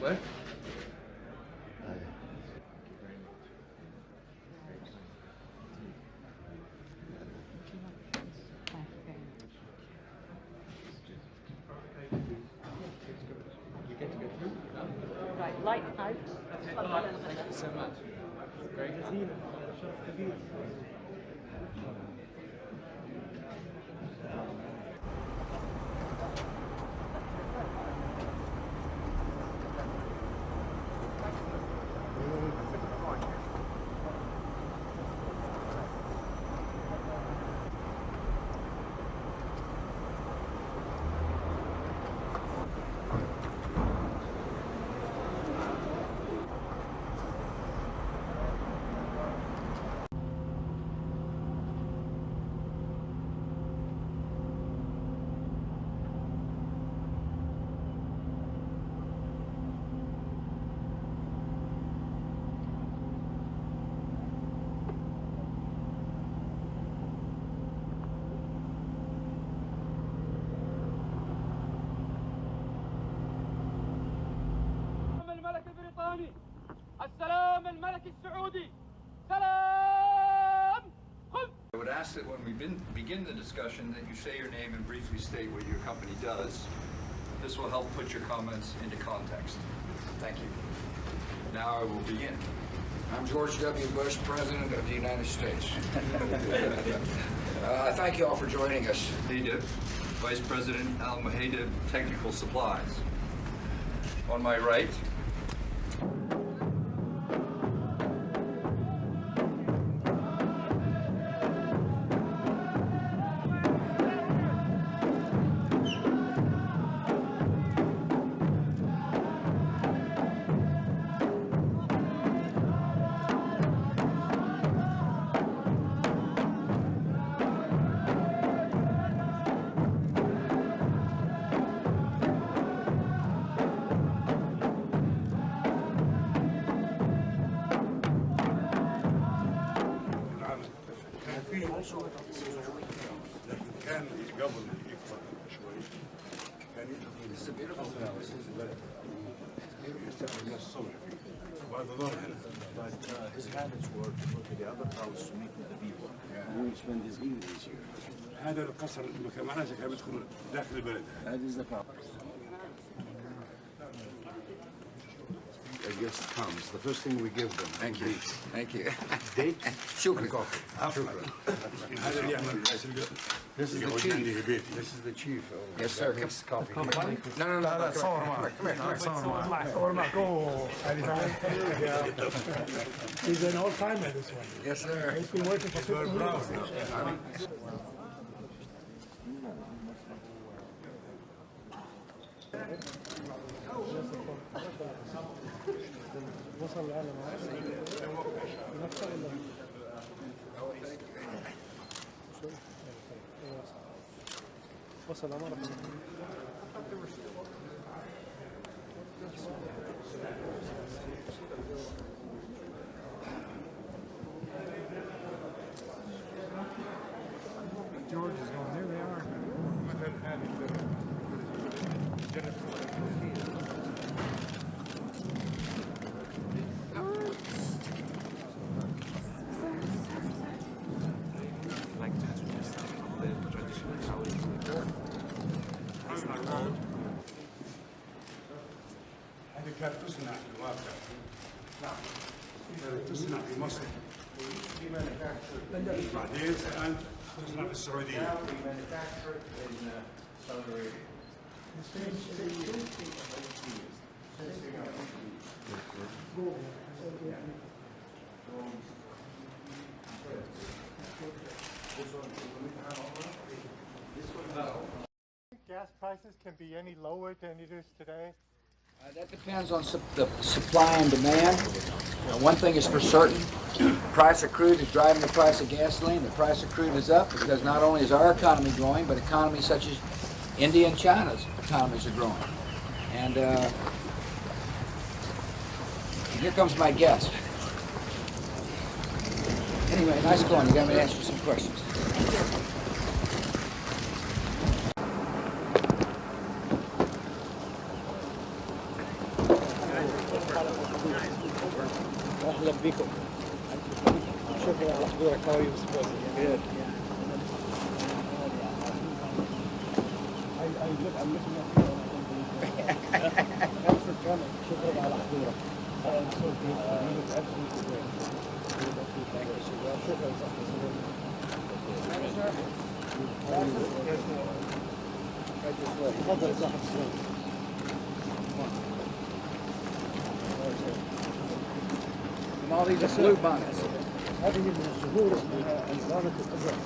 What? Right, lights out. Thank you so much. Great. السلام الملك السعودي سلام خذ. I would ask that when we begin the discussion that you say your name and briefly state what your company does. This will help put your comments into context. Thank you. Now I will begin. I'm George W. Bush, President of the United States. Thank you all for joining us. Mahedib, Vice President Al Mahedib, Technical Supplies. On my right, كان قبل يكبر شوي كان يستخدم الصبح وبعد الظهر هنا. His habits were to go to the other house to meet with the people. And we spend his evenings here. هذا القصر المكان معناته كان بيدخل داخل البلد. That is the problem. A guest comes. The first thing we give them. Thank you. Thank you. Date. شكرا. هذا اللي يعمل This is the chief. This is the chief. Yes, sir. Coffee. No. صور معك. صور معك. اوه He's an old timer, this one. Yes, sir. He's been working for 50 years. وصل العالم وصل مرة. George is going. There they are. هذه كانت تصنع في الواقع. كانت تصنع في مصر. بعدين الآن تصنع في السعودية. Gas prices can be any lower than it is today? That depends on the supply and demand. One thing is for certain, the price of crude is driving the price of gasoline. The price of crude is up because not only is our economy growing, but economies such as India and China's economies are growing. And Here comes my guest. Anyway, nice going. You got me to answer some questions. اهلا بكم. شكرا على حضورك. How are you? Good. I'm looking at you. Thanks for coming. شكرا على حضورك. I'm so grateful. You look absolutely great. Thank you. شكرا صاحب السلام. تفضل صاحب السلام. And all these are blue bonnets. هذه من الزهور البانة الأزرق.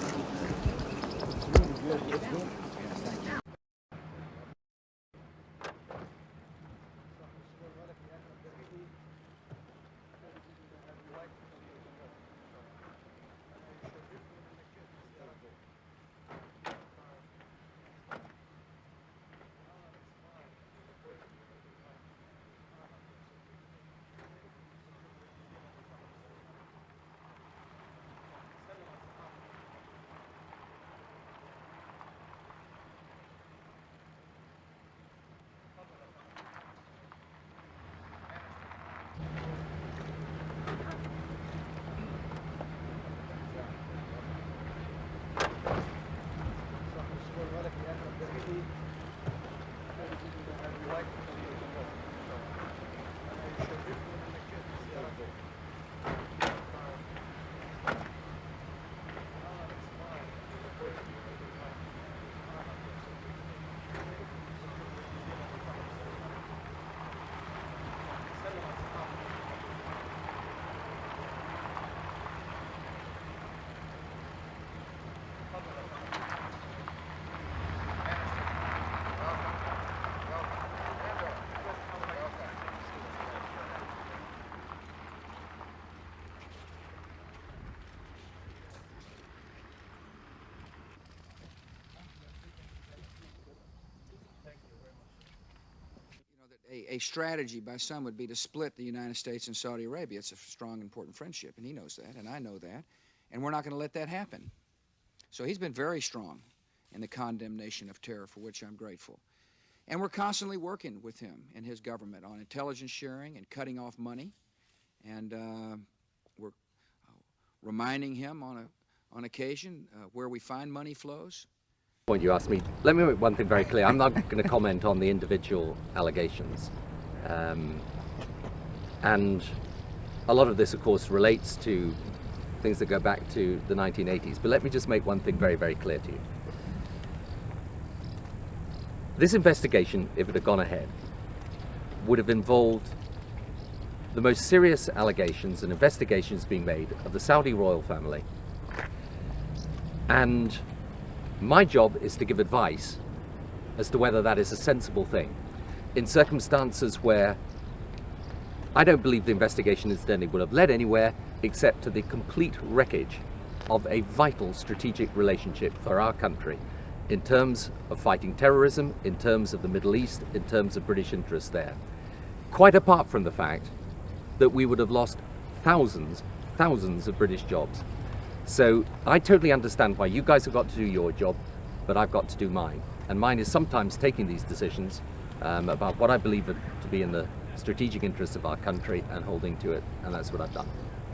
A strategy by some would be to split the United States and Saudi Arabia. It's a strong, important friendship, and he knows that, and I know that, and we're not going to let that happen. So he's been very strong in the condemnation of terror, for which I'm grateful. And we're constantly working with him and his government on intelligence sharing and cutting off money, and we're reminding him on occasion where we find money flows. Point you asked me, let me make one thing very clear. I'm not going to comment on the individual allegations, and a lot of this of course relates to things that go back to the 1980s, but let me just make one thing very, very clear to you. This investigation, if it had gone ahead, would have involved the most serious allegations and investigations being made of the Saudi royal family, and my job is to give advice as to whether that is a sensible thing in circumstances where I don't believe the investigation incidentally would have led anywhere except to the complete wreckage of a vital strategic relationship for our country in terms of fighting terrorism, in terms of the Middle East, in terms of British interests there. Quite apart from the fact that we would have lost thousands of British jobs. So I totally understand why you guys have got to do your job, but I've got to do mine. And mine is sometimes taking these decisions about what I believe to be in the strategic interests of our country and holding to it, and that's what I've done.